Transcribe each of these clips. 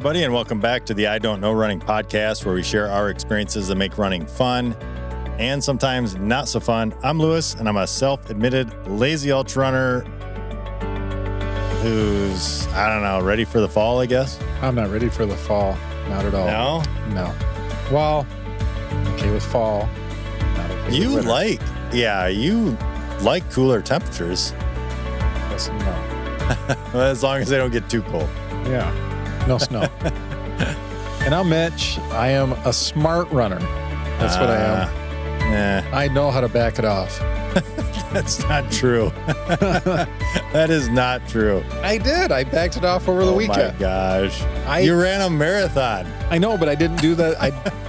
everybody, and welcome back to the I Don't Know Running podcast, where we share our experiences that make running fun and sometimes not so fun. I'm Lewis, and I'm a self-admitted lazy ultra runner who's, ready for the fall, I guess. I'm not ready for the fall. Not at all. No? Well, okay with fall. Not okay You with winter. you like cooler temperatures. Yes and no. Well, as long as they don't get too cold. Yeah. No snow. And I'm Mitch. I am a smart runner. That's what I am. I know how to back it off. That's not true. That is not true. I did. I backed it off over the weekend. Oh my gosh. You ran a marathon. I know, but I didn't do the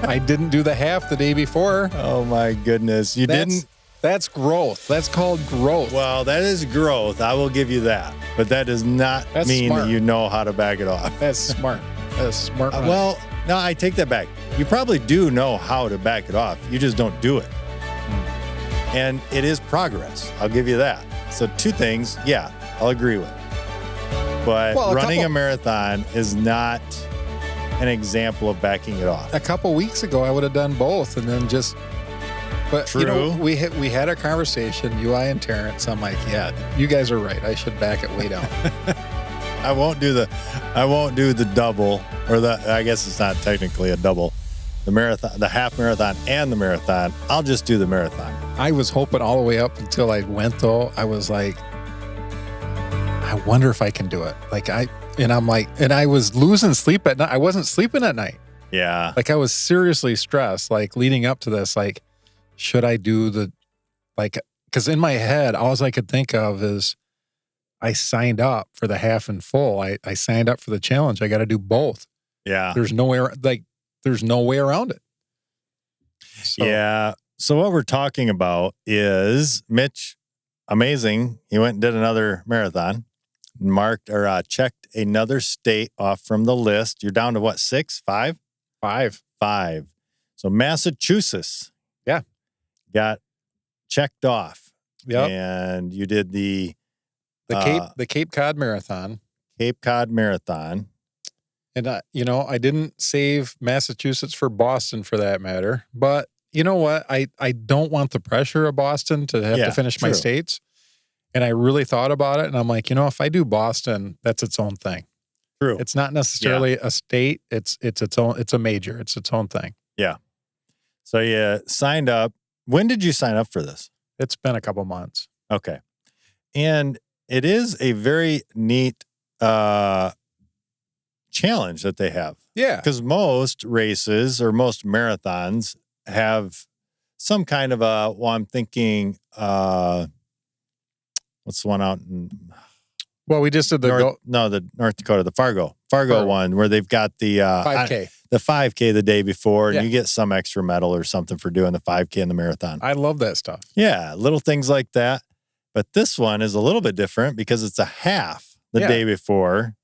I didn't do the half the day before. Oh my goodness. You didn't? That's growth. That's called growth. Well, that is growth. I will give you that. But that does not mean smart. that you know how to back it off. That's smart. That's smart. Well, no, I take that back. You probably do know how to back it off. You just don't do it. And it is progress. I'll give you that. So two things, yeah, I'll agree with. But running a marathon is not an example of backing it off. A couple weeks ago, I would have done both, and then just. But True. You know, we had a conversation, you, I, and Terrence. I'm like, yeah, you guys are right. I should back it way down. I won't do the double, or I guess it's not technically a double. The marathon, the half marathon, and the marathon. I'll just do the marathon. I was hoping all the way up until I went, though. I was like, I wonder if I can do it. And I was losing sleep at night. I wasn't sleeping at night. Yeah. Like, I was seriously stressed, like, leading up to this. Like, should I do because in my head, all I could think of is I signed up for the half and full. I signed up for the challenge. I got to do both. Yeah. There's no way around it. So, yeah. So what we're talking about is Mitch, amazing. He went and did another marathon, checked another state off from the list. You're down to what, 6, 5? 5. So Massachusetts. Yeah. Got checked off. Yep. And you did the Cape Cod Marathon. Cape Cod Marathon. And, I didn't save Massachusetts for Boston for that matter. But you know what? I don't want the pressure of Boston to have to finish my states. And I really thought about it. And I'm like, if I do Boston, that's its own thing. True. It's not necessarily a state. It's a major. It's its own thing. Yeah. So you signed up. When did you sign up for this? It's been a couple months. Okay. And it is a very neat challenge that they have. Yeah. Because most races or most marathons have some kind of I'm thinking, what's the one out in... Well, we just did the North Dakota, the Fargo one, where they've got the 5K. The 5K the day before, and Yeah. you get some extra medal or something for doing the 5K and the marathon. I love that stuff. Yeah, little things like that. But this one is a little bit different because it's a half the day before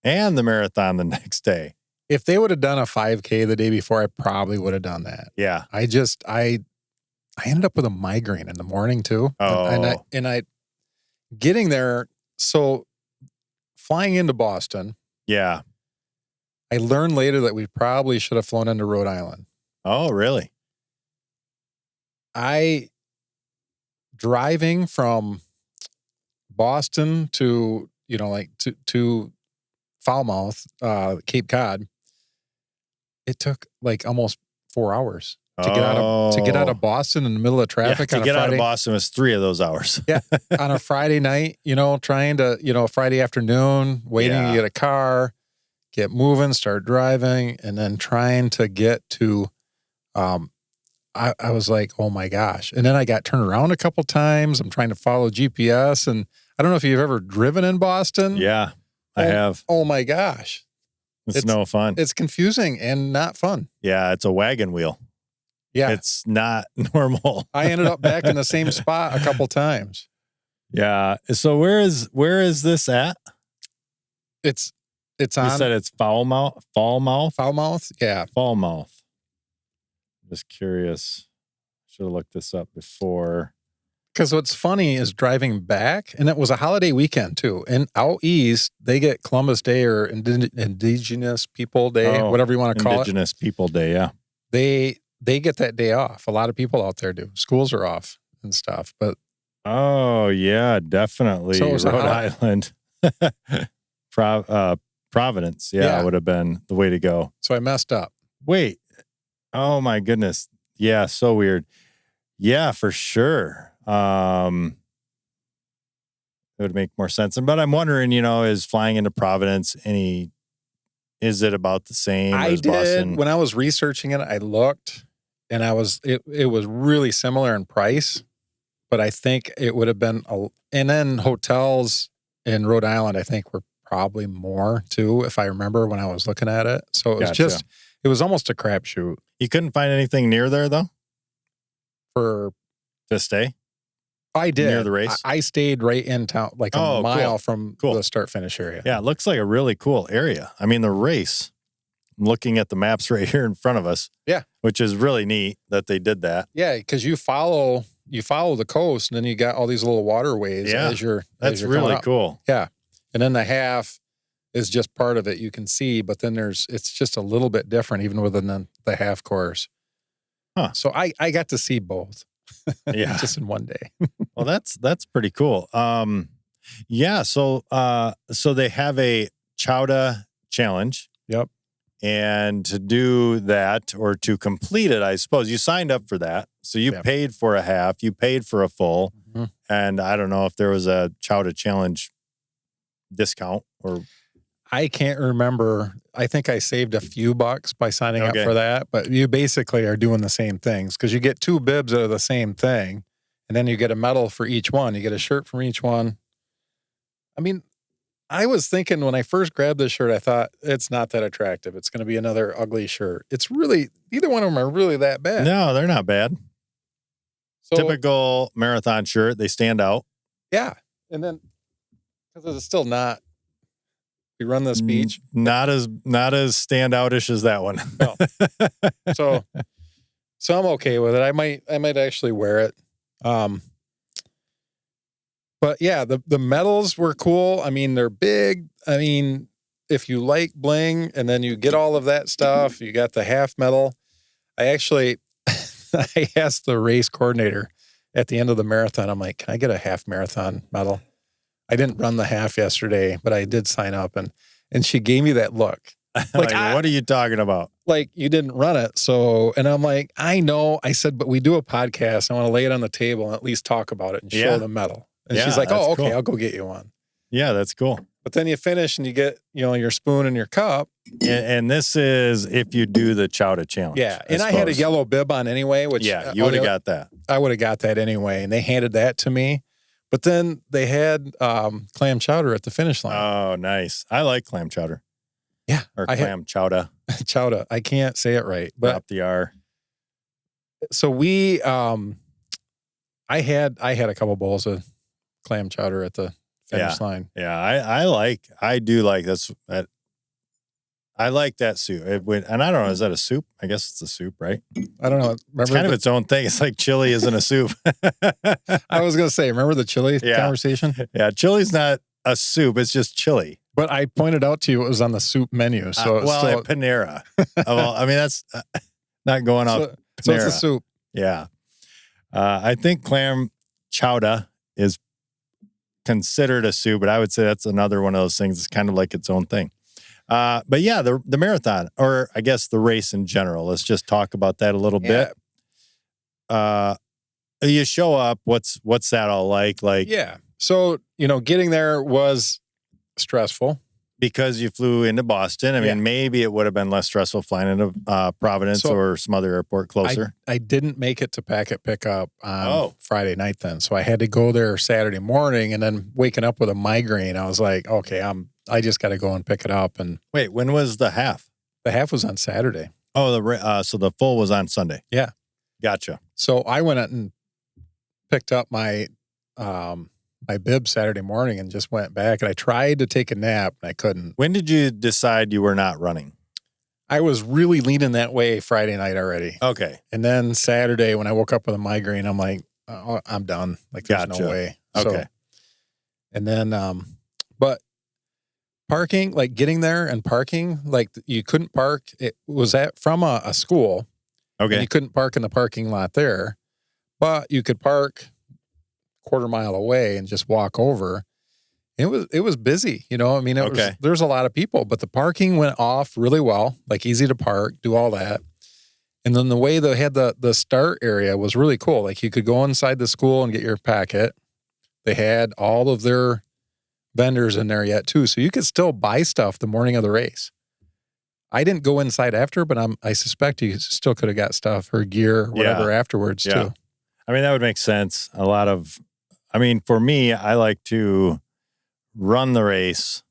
and the marathon the next day. If they would have done a 5K the day before, I probably would have done that. Yeah. I ended up with a migraine in the morning too. Oh. And I getting there. So flying into Boston. Yeah. I learned later that we probably should have flown into Rhode Island. Oh, really? Driving from Boston to, to Falmouth, Cape Cod, it took almost 4 hours to get out of Boston in the middle of traffic. To get out of Boston was 3 of those hours. Yeah. On a Friday night, trying to, Friday afternoon, waiting to get a car, get moving, start driving, and then trying to get to, I was like, oh my gosh. And then I got turned around a couple times. I'm trying to follow GPS. And I don't know if you've ever driven in Boston. Yeah, I have. Oh my gosh. It's no fun. It's confusing and not fun. Yeah, it's a wagon wheel. Yeah. It's not normal. I ended up back in the same spot a couple times. Yeah. So where is this at? It's on. You said it's Falmouth? Falmouth? Yeah. Falmouth. Just curious. Should have looked this up before. Because what's funny is driving back, and it was a holiday weekend too. And out east, they get Columbus Day or Indigenous People Day, whatever you want to call it. Indigenous People Day, yeah. They get that day off. A lot of people out there do. Schools are off and stuff. But oh yeah, definitely. So Rhode Island, Providence, yeah, would have been the way to go. So I messed up. Wait, oh my goodness, yeah, so weird. Yeah, for sure. It would make more sense. But I'm wondering, is flying into Providence is it about the same as Boston? When I was researching it, I looked and it was really similar in price, but I think it would have been, and then hotels in Rhode Island, I think were probably more too, if I remember when I was looking at it. So it was it was almost a crapshoot. You couldn't find anything near there though? To stay? I did. Near the race? I stayed right in town, like a mile from the start-finish area. Yeah, it looks like a really cool area. I mean, the race, I'm looking at the maps right here in front of us. Yeah. Which is really neat that they did that. Yeah, because you follow the coast, and then you got all these little waterways as you're That's really cool. Yeah. And then the half is just part of it you can see, but then it's just a little bit different even within the half course. Huh. So I got to see both. Yeah. Just in one day. Well, that's pretty cool. Yeah, so they have a Chowdah challenge. Yep. And to do that or to complete it, I suppose you signed up for that. So you paid for a half, you paid for a full. Mm-hmm. And I don't know if there was a Chowdah challenge discount or I can't remember. I think I saved a few bucks by signing up for that, but you basically are doing the same things because you get 2 bibs that are the same thing, and then you get a medal for each one. You get a shirt from each one. I mean, I was thinking when I first grabbed this shirt, I thought it's not that attractive. It's going to be another ugly shirt. It's really, neither one of them are really that bad. No, they're not bad. So, typical marathon shirt. They stand out. Yeah. And then, because it's still not, we run this beach. Not as standoutish as that one. No. So I'm okay with it. I might actually wear it. But yeah, the medals were cool. I mean, they're big. I mean, if you like bling and then you get all of that stuff, you got the half medal. I actually, I asked the race coordinator at the end of the marathon, I'm like, can I get a half marathon medal? I didn't run the half yesterday, but I did sign up, and she gave me that look. Like, what are you talking about? Like, you didn't run it. So, and I'm like, I know. I said, but we do a podcast. I want to lay it on the table and at least talk about it and show the medal. And she's like, oh, okay, cool. I'll go get you one. Yeah, that's cool. But then you finish and you get, your spoon and your cup. And this is if you do the Chowdah challenge. Yeah. And I had a yellow bib on anyway, which you would have got that. I would have got that anyway. And they handed that to me. But then they had clam chowder at the finish line. Oh, nice. I like clam chowder. Yeah. Or clam chowdah. Chowdah. I can't say it right. But drop the R. So we, I had a couple bowls of clam chowder at the finish line. Yeah. I do like this. I like that soup. And I don't know, is that a soup? I guess it's a soup, right? I don't know. It's kind of its own thing. It's like chili isn't a soup. I was going to say, remember the chili conversation? Yeah, chili's not a soup. It's just chili. But I pointed out to you it was on the soup menu. So at Panera. I mean, that's not going off Panera. So it's a soup. Yeah. I think clam chowdah is considered a soup, but I would say that's another one of those things. It's kind of like its own thing. But yeah, the marathon, or I guess the race in general. Let's just talk about that a little bit. You show up. What's that all like? Like, yeah. So getting there was stressful because you flew into Boston. I mean, maybe it would have been less stressful flying into Providence or some other airport closer. I didn't make it to packet pickup on Friday night then, so I had to go there Saturday morning, and then waking up with a migraine, I was like, okay, I just got to go and pick it up. And wait, when was the half? The half was on Saturday. Oh, so the full was on Sunday. Yeah, gotcha. So I went out and picked up my my bib Saturday morning and just went back. And I tried to take a nap and I couldn't. When did you decide you were not running? I was really leaning that way Friday night already. Okay. And then Saturday when I woke up with a migraine, I'm like, I'm done. Like there's Gotcha. no way. Okay. So, and then, but parking, like getting there and parking, like you couldn't park. It was from a school. Okay. And you couldn't park in the parking lot there, but you could park quarter mile away and just walk over. It was busy, you know. I mean, there's a lot of people, but the parking went off really well, like easy to park, do all that. And then the way they had the start area was really cool. Like you could go inside the school and get your packet. They had all of their vendors in there yet too, so you could still buy stuff the morning of the race. I didn't go inside after, but I suspect you still could have got stuff or gear or whatever afterwards too. I mean, that would make sense. For me, I like to run the race,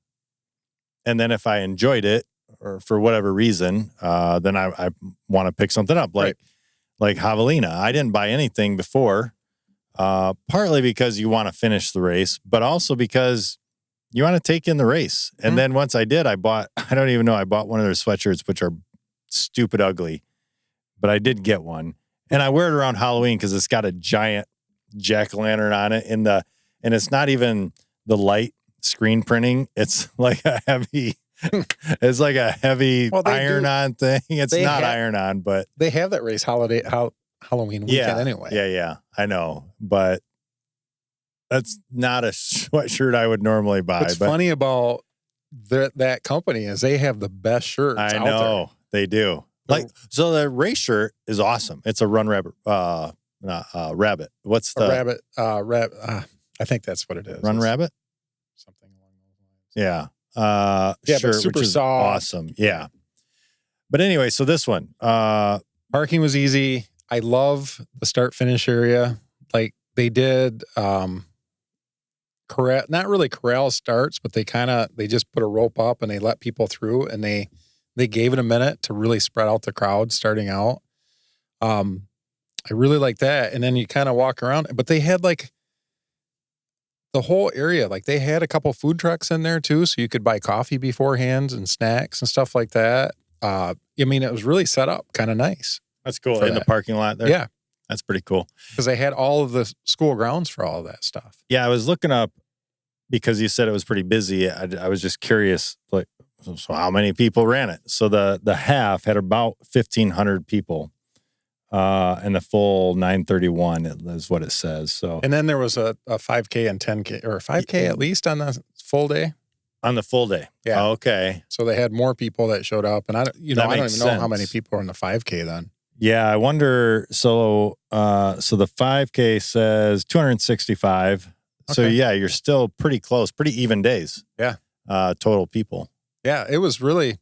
and then if I enjoyed it or for whatever reason, then I want to pick something up like Javelina. I didn't buy anything before, partly because you want to finish the race, but also because you want to take in the race. And then once I did, I bought one of their sweatshirts, which are stupid ugly, but I did get one. And I wear it around Halloween because it's got a giant jack-o'-lantern on it and it's not even the light screen printing. It's like a heavy iron-on thing. It's not iron-on, but they have that race Halloween weekend anyway. Yeah. I know, but that's not a sweatshirt I would normally buy. What's funny about that company is they have the best shirts out there. I know, they do. So the race shirt is awesome. It's a Run Rabbit, rabbit. What's the rabbit? I think that's what it is. Run Rabbit? Something along those lines. Yeah. Shirt, super which is soft. Awesome. Yeah. But anyway, so this one, parking was easy. I love the start finish area. Like they did, not really corral starts, but they just put a rope up and they let people through and they gave it a minute to really spread out the crowd starting out. I really like that. And then you kind of walk around, but they had like the whole area, like they had a couple food trucks in there too. So you could buy coffee beforehand and snacks and stuff like that. It was really set up kind of nice. That's cool. In the parking lot there? Yeah. That's pretty cool. Because they had all of the school grounds for all of that stuff. Yeah, I was looking up because you said it was pretty busy. I was just curious, like, so how many people ran it? So the half had about 1,500 people, and the full 931 is what it says. So, and then there was a 5K and 10K, or a 5K at least on the full day. On the full day, yeah. Oh, okay. So they had more people that showed up, and I don't even know how many people were in the 5K then. Yeah, I wonder. So the 5K says 265. Okay. So yeah, you're still pretty close, pretty even days. Yeah. Total people. Yeah, it was really.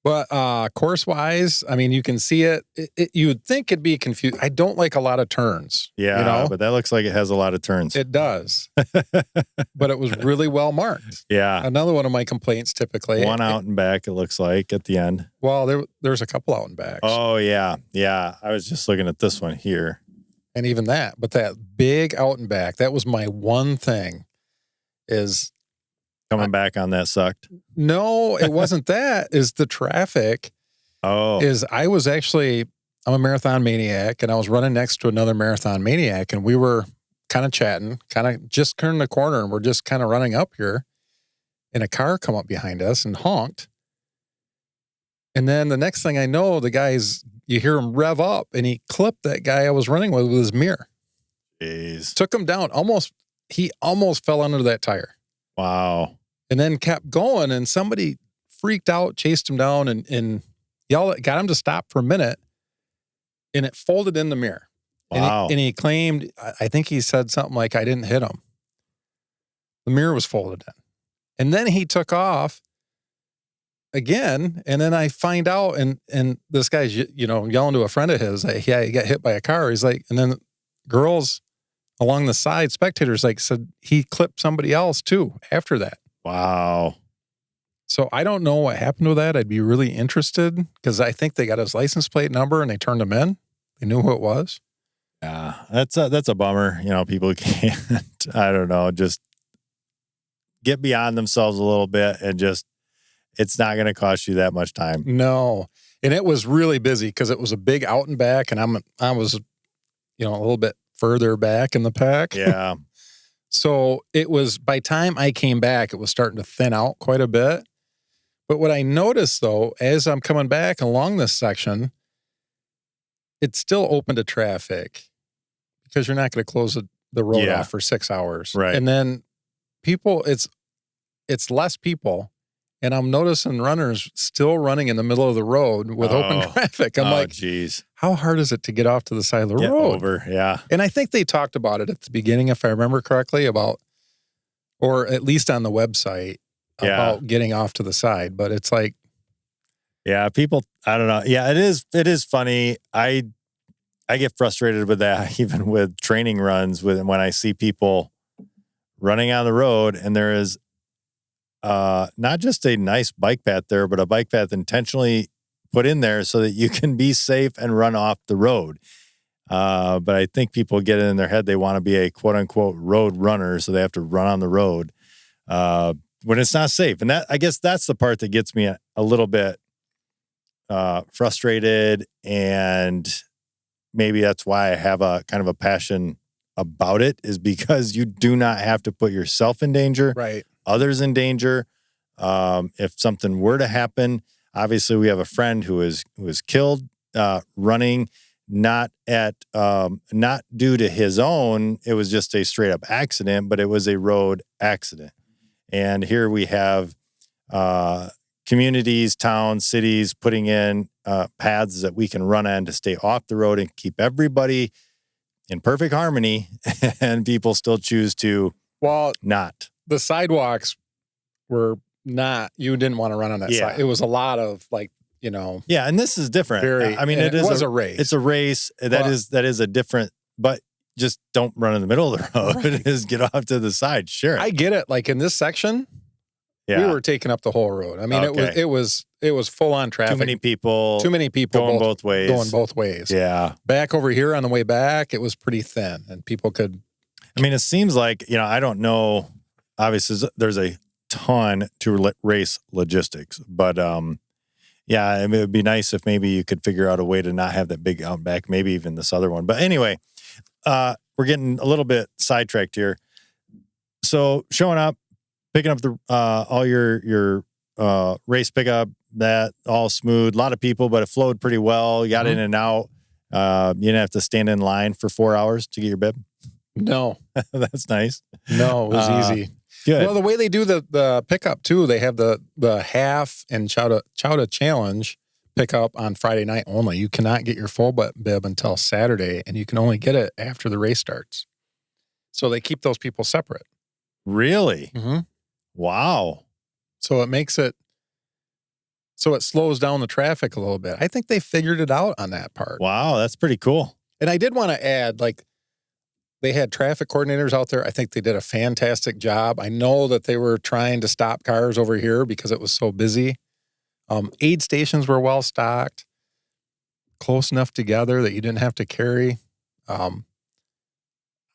But course wise, I mean, you can see it. You would think it'd be confused. I don't like a lot of turns. Yeah, but that looks like it has a lot of turns. It does. But it was really well marked. Yeah. Another one of my complaints typically. One out and back, it looks like, at the end. Well, there's a couple out and backs. Oh, yeah. Yeah. I was just looking at this one here. And even that. But that big out and back, that was my one thing is... Coming back on that sucked? No, it wasn't that. Is the traffic. Oh. I'm a marathon maniac, and I was running next to another marathon maniac, and we were kind of chatting, kind of just turning the corner, and we're just kind of running up here, and a car come up behind us and honked. And then the next thing I know, you hear him rev up, and he clipped that guy I was running with his mirror. Jeez. Took him down. He almost fell under that tire. Wow. And then kept going, and somebody freaked out, chased him down, and yelled, got him to stop for a minute, and it folded in the mirror. Wow. And he claimed, I think he said something like, I didn't hit him. The mirror was folded in. And then he took off again, and then I find out, and this guy's, yelling to a friend of his, like, yeah, he got hit by a car. He's like, and then girls along the side, spectators, said he clipped somebody else too after that. Wow. So I don't know what happened with that. I'd be really interested because I think they got his license plate number and they turned him in. They knew who it was. Yeah, that's a bummer. People can't, I don't know, just get beyond themselves a little bit and it's not going to cost you that much time. No. And it was really busy because it was a big out and back, and I was, a little bit further back in the pack. Yeah. So it was, by time I came back, it was starting to thin out quite a bit. But what I noticed, though, as I'm coming back along this section, it's still open to traffic because you're not going to close the road off for 6 hours. Right. And then people, it's less people. And I'm noticing runners still running in the middle of the road with open traffic. I'm like, geez, how hard is it to get off to the side of the get road? over, yeah. And I think they talked about it at the beginning, if I remember correctly, or at least on the website, about getting off to the side. But it's like, yeah, people, I don't know. Yeah, it is funny. I get frustrated with that, even with training runs, when I see people running on the road and there is not just a nice bike path there, but a bike path intentionally put in there so that you can be safe and run off the road. But I think people get it in their head they want to be a quote unquote road runner, so they have to run on the road when it's not safe. And I guess that's the part that gets me a little bit frustrated, and maybe that's why I have a kind of a passion about it, is because you do not have to put yourself in danger, right? Others in danger. If something were to happen, obviously we have a friend who was killed running, not due to his own. It was just a straight up accident, but it was a road accident. And here we have communities, towns, cities putting in paths that we can run on to stay off the road and keep everybody in perfect harmony, and people still choose to not. The sidewalks were not, you didn't want to run on that side. It was a lot of Yeah, and this is different. I mean, it was a race. It's a race. That is a different, but just don't run in the middle of the road. Right. Just get off to the side. Sure. I get it. Like in this section, we were taking up the whole road. I mean, it was full on traffic. Too many people going both ways. Yeah. Back over here on the way back, it was pretty thin, and people could. I mean, it seems like, I don't know. Obviously, there's a ton to race logistics, but it would be nice if maybe you could figure out a way to not have that big outback, maybe even this other one. But anyway, we're getting a little bit sidetracked here. So showing up, picking up all your race pickup, that all smooth, a lot of people, but it flowed pretty well. You got in and out. You didn't have to stand in line for 4 hours to get your bib. No. That's nice. No, it was easy. Good. Well, the way they do the pickup too, they have the half and Chowdah challenge pickup on Friday night only. You cannot get your full bib until Saturday, and you can only get it after the race starts. So they keep those people separate. Really? Mm-hmm. Wow. So it makes it so it slows down the traffic a little bit. I think they figured it out on that part. Wow, that's pretty cool. And I did want to add, they had traffic coordinators out there. I think they did a fantastic job. I know that they were trying to stop cars over here because it was so busy. Aid stations were well stocked, close enough together that you didn't have to carry.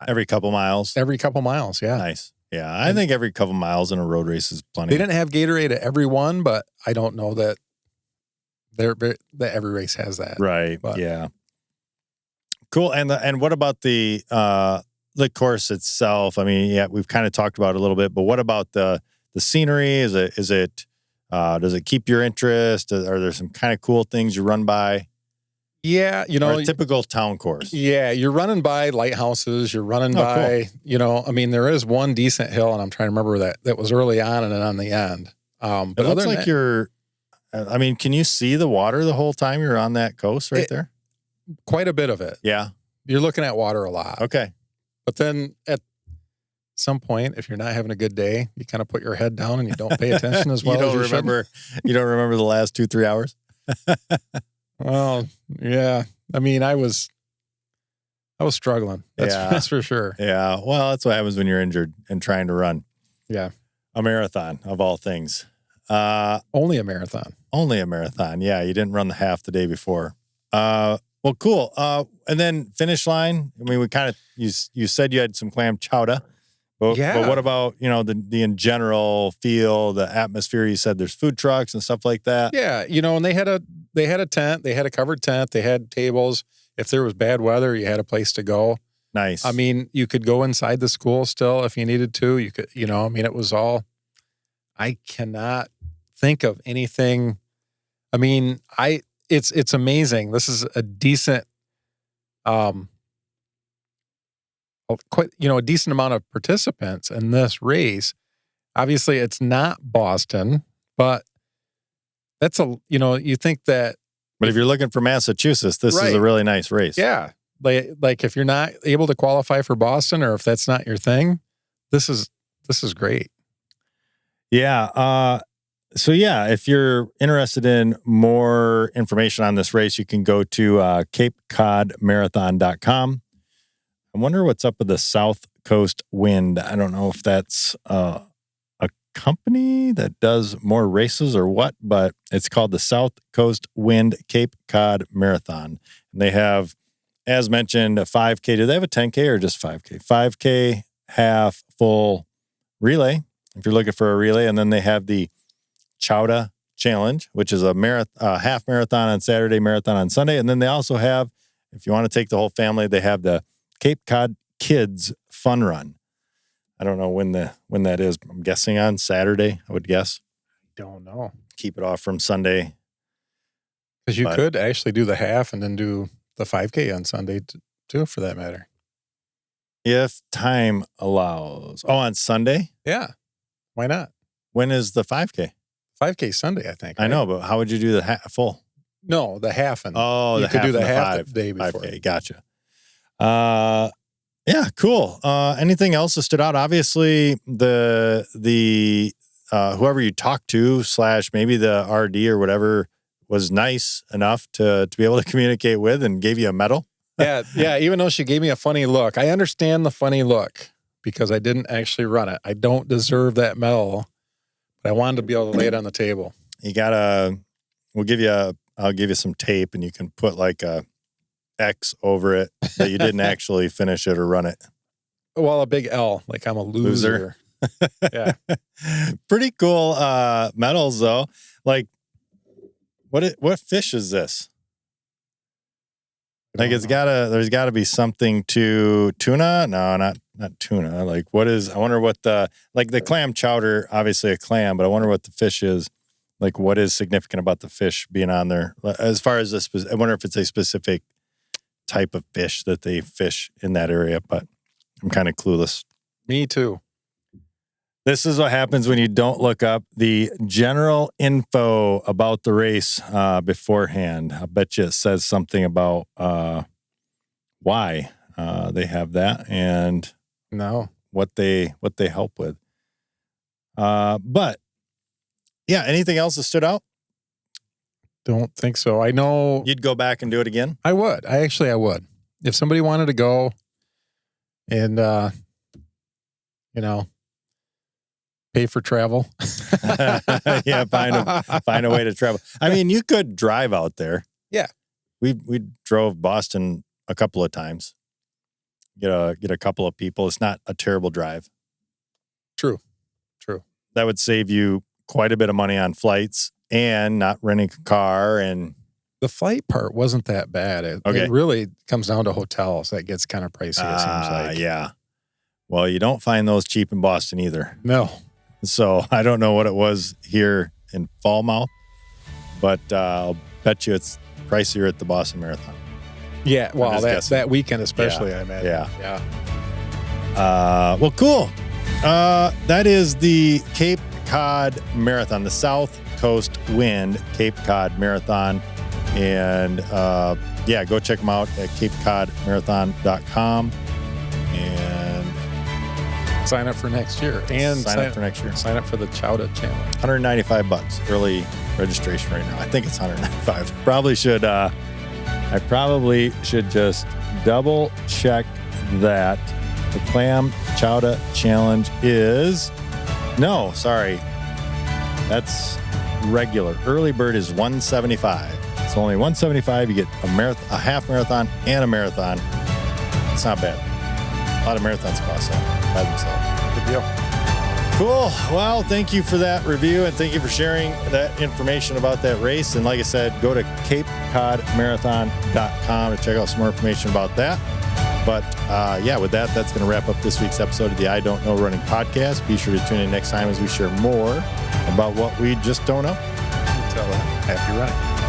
Every couple miles? Every couple miles, yeah. Nice. Yeah, I think every couple miles in a road race is plenty. They didn't have Gatorade at every one, but I don't know that every race has that. Right, but. Yeah. Cool. And what about the course itself? I mean, we've kind of talked about it a little bit, but what about the scenery? Is it does it keep your interest? Are there some kind of cool things you run by? Yeah, or a typical town course. Yeah, you're running by lighthouses. You're running by, cool. I mean, there is one decent hill, and I'm trying to remember that was early on and then on the end. But it looks like I mean, can you see the water the whole time you're on that coast right there? Quite a bit of it. Yeah. You're looking at water a lot. Okay. But then at some point, if you're not having a good day, you kind of put your head down and you don't pay attention as well. You don't remember the last 2-3 hours? Well, yeah. I mean, I was struggling. That's for sure. Yeah. Well, that's what happens when you're injured and trying to run. Yeah. A marathon of all things. Only a marathon. Only a marathon. Yeah. You didn't run the half the day before. Well, cool. And then finish line. I mean, you said you had some clam chowder, but what about, the in general feel, the atmosphere? You said there's food trucks and stuff like that. Yeah. And they had a tent, they had a covered tent, they had tables. If there was bad weather, you had a place to go. Nice. I mean, you could go inside the school still if you needed to. You could, I mean, it was all, I cannot think of anything. I mean, it's amazing. This is a decent, a decent amount of participants in this race. Obviously, it's not Boston, but that's you think that. But if you're looking for Massachusetts, this is a really nice race. Yeah. Like if you're not able to qualify for Boston, or if that's not your thing, this is great. Yeah. So yeah, if you're interested in more information on this race, you can go to CapeCodMarathon.com. I wonder what's up with the South Coast Wind. I don't know if that's a company that does more races or what, but it's called the South Coast Wind Cape Cod Marathon. And they have, as mentioned, a 5K. Do they have a 10K or just 5K? 5K, half, full relay, if you're looking for a relay. And then they have the Chowdah Challenge, which is a half marathon on Saturday, marathon on Sunday. And then they also have, if you want to take the whole family, they have the Cape Cod Kids Fun Run. I don't know when that is. I'm guessing on Saturday, I would guess. Don't know. Keep it off from Sunday. Because you could actually do the half and then do the 5K on Sunday too, for that matter. If time allows. Oh, on Sunday? Yeah. Why not? When is the 5K? 5K Sunday, I think. Right? I know, but how would you do the full? No, the half. And you could do the half the day before. 5K, gotcha. Yeah, cool. Anything else that stood out? Obviously, the whoever you talked to / maybe the RD or whatever was nice enough to be able to communicate with and gave you a medal. Yeah. Even though she gave me a funny look, I understand the funny look because I didn't actually run it. I don't deserve that medal, but I wanted to be able to lay it on the table. I'll give you some tape and you can put like a X over it that you didn't actually finish it or run it. Well, a big L, like I'm a loser. Yeah. Pretty cool medals though. Like what fish is this? Like there's gotta be something to tuna? No, not tuna. Like I wonder what the clam chowder, obviously a clam, but I wonder what the fish is. Like what is significant about the fish being on there? As far as this, I wonder if it's a specific type of fish that they fish in that area, but I'm kind of clueless. Me too. This is what happens when you don't look up the general info about the race beforehand. I bet you it says something about why they have that and what they help with. But yeah, anything else that stood out? Don't think so. I know you'd go back and do it again. I would. I would. If somebody wanted to go and pay for travel. Yeah, find a way to travel. I mean, you could drive out there. Yeah. We drove Boston a couple of times. Get a couple of people. It's not a terrible drive. True. That would save you quite a bit of money on flights and not renting a car. And the flight part wasn't that bad. It really comes down to hotels. That gets kind of pricey, it seems like. Yeah. Well, you don't find those cheap in Boston either. No. So I don't know what it was here in Falmouth, but I'll bet you it's pricier at the Boston Marathon. Yeah, well, that weekend especially, yeah. I imagine. Yeah. Well, cool. That is the Cape Cod Marathon, the South Coast Wind Cape Cod Marathon. And go check them out at CapeCodMarathon.com. And sign up for next year. And sign up for next year. Sign up for the Chowdah Challenge. $195 early registration right now. I think it's $195. I probably should just double check that. The Clam Chowdah Challenge is that's regular. Early bird is $175. It's only $175. You get a half marathon and a marathon. It's not bad. A lot of marathons cost that by themselves. Good deal. Cool. Well, thank you for that review, and thank you for sharing that information about that race. And like I said, go to CapeCodMarathon.com to check out some more information about that. But with that, that's going to wrap up this week's episode of the I Don't Know Running podcast. Be sure to tune in next time as we share more about what we just don't know. Until then, happy running.